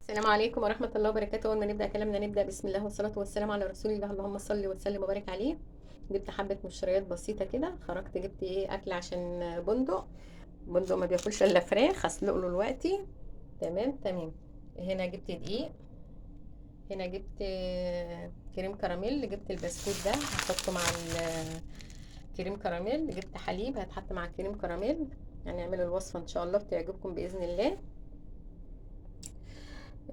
السلام عليكم ورحمة الله وبركاته. أول ما نبدأ كلامنا نبدأ بسم الله والصلاة والسلام على رسول الله، اللهم صل وسلم وبارك عليه. جبت حبة مشتريات بسيطة كده، خرجت جبت أكل عشان بندق ما بياكلش إلا فراخ، هسلق له دلوقتي. تمام. هنا جبت دقيق، هنا جبت كريم كراميل، جبت البسكوت ده هحطه مع الكريم كراميل، جبت حليب هيتحط مع الكريم كراميل. هنعمل الوصفة إن شاء الله بتعجبكم بإذن الله.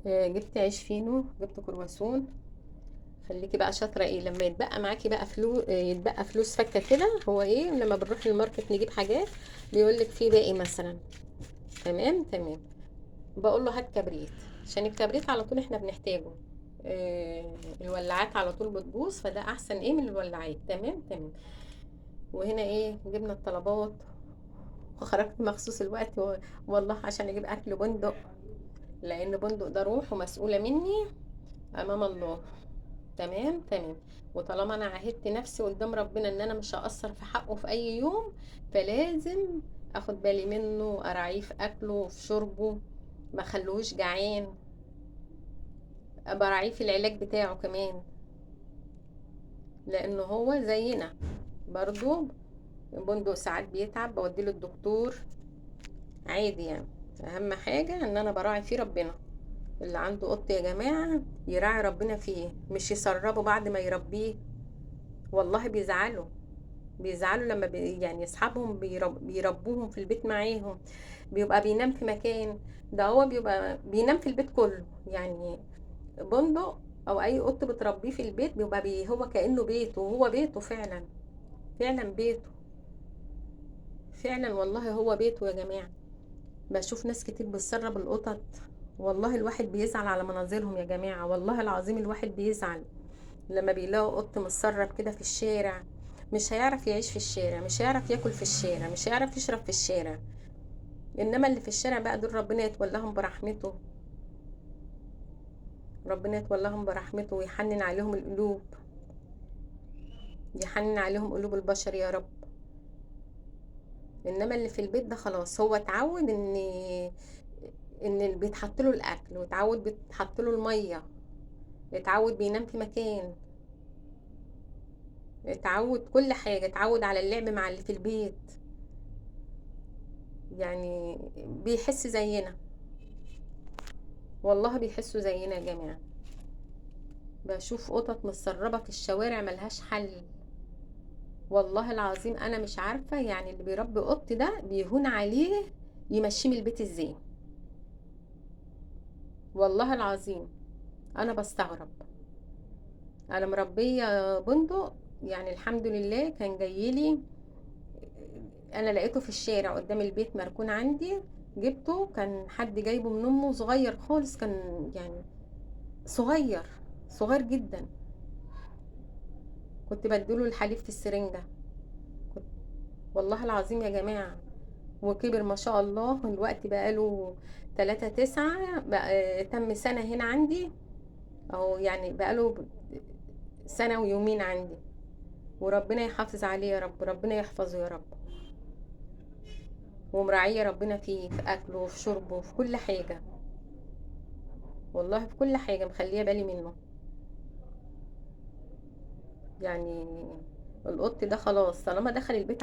جبت عيش فينو، جبت كرواسون. خليكي بقى شاطره لما يتبقى معاكي بقى يتبقى فلوس فكه كده، هو لما بنروح الماركت نجيب حاجات بيقول لك في باقي مثلا. تمام. بقول له هات كبريت، عشان الكبريت على طول احنا بنحتاجه. الولاعات على طول بتبوظ، فده احسن من الولاعات. تمام. وهنا جبنا الطلبات، وخرجت مخصوص الوقت والله عشان اجيب اكل بندق، لان بندق ده روح ومسؤوله مني امام الله. تمام. وطالما انا عهدت نفسي قدام ربنا ان انا مش هقصر في حقه في اي يوم، فلازم اخد بالي منه واراعيه في اكله وفي شربه، ما خلوش جعان، براعيه في العلاج بتاعه كمان، لانه هو زينا برضو. بندق ساعات بيتعب بوديله الدكتور عادي يعني. اهم حاجة ان انا براعي فيه ربنا. اللي عنده قط يا جماعة يراعي ربنا فيه، مش يسربه بعد ما يربيه. والله بيزعلوا لما يعني اصحابهم بيربوهم في البيت معاهم، بيبقى بينام في مكان، ده هو بيبقى بينام في البيت كله يعني. بندق او اي قط بتربيه في البيت بيبقى هو كأنه بيته، وهو بيته فعلا بيته فعلا، والله هو بيته يا جماعة. بشوف ناس كتير بتسرب القطط، والله الواحد بيزعل على مناظرهم يا جماعة، والله العظيم الواحد بيزعل لما بيلاقوا قط متسرب كده في الشارع. مش هيعرف يعيش في الشارع، مش هيعرف ياكل في الشارع، مش هيعرف يشرب في الشارع. انما اللي في الشارع بقى دول ربنا يتولاهم برحمته، ربنا يتولاهم برحمته ويحنن عليهم القلوب، يحنن عليهم قلوب البشر يا رب. انما اللي في البيت ده خلاص هو اتعود ان اللي بيتحط له الاكل، واتعود بيتحط له الميه، اتعود بينام في مكان، اتعود كل حاجه، اتعود على اللعب مع اللي في البيت. يعني بيحس زينا، والله بيحسوا زينا يا جماعة. بشوف قطط متسربة في الشوارع ملهاش حل، والله العظيم انا مش عارفة يعني اللي بيربي قط ده بيهون عليه يمشيه من البيت ازاي، والله العظيم انا بستغرب. انا مربية بندق يعني الحمد لله، كان جايلي، انا لقيته في الشارع قدام البيت مركون عندي، جبته، كان حد جايبه من امه صغير خالص، كان يعني صغير، صغير جدا. كنت بديله الحليب في السرنجة، كنت والله العظيم يا جماعة. وكبر ما شاء الله، الوقت بقاله 3/9 بقى، تم سنة هنا عندي، اهو يعني بقاله سنة ويومين عندي. وربنا يحافظ عليه يا رب، ربنا يحفظه يا رب. ومراعية ربنا فيه في أكله وفي شربه وفي كل حاجة، والله في كل حاجة مخليه بالي منه يعني. القط ده خلاص طالما دخل البيت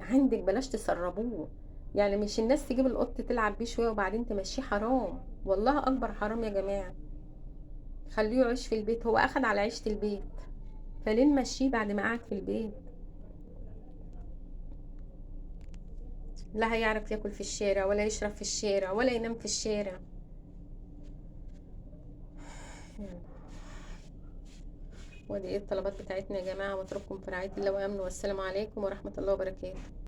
عندك بلاش تسربوه. يعني مش الناس تجيب القط تلعب بيه شويه وبعدين تمشيه، حرام، والله اكبر حرام يا جماعه. خليه يعيش في البيت، هو اخد على عيشه البيت، فليه نمشيه بعد ما قعد في البيت؟ لا هيعرف ياكل في الشارع، ولا يشرب في الشارع، ولا ينام في الشارع. ودي الطلبات بتاعتنا يا جماعه، واترككم في رعايه الله وامنه، والسلام عليكم ورحمه الله وبركاته.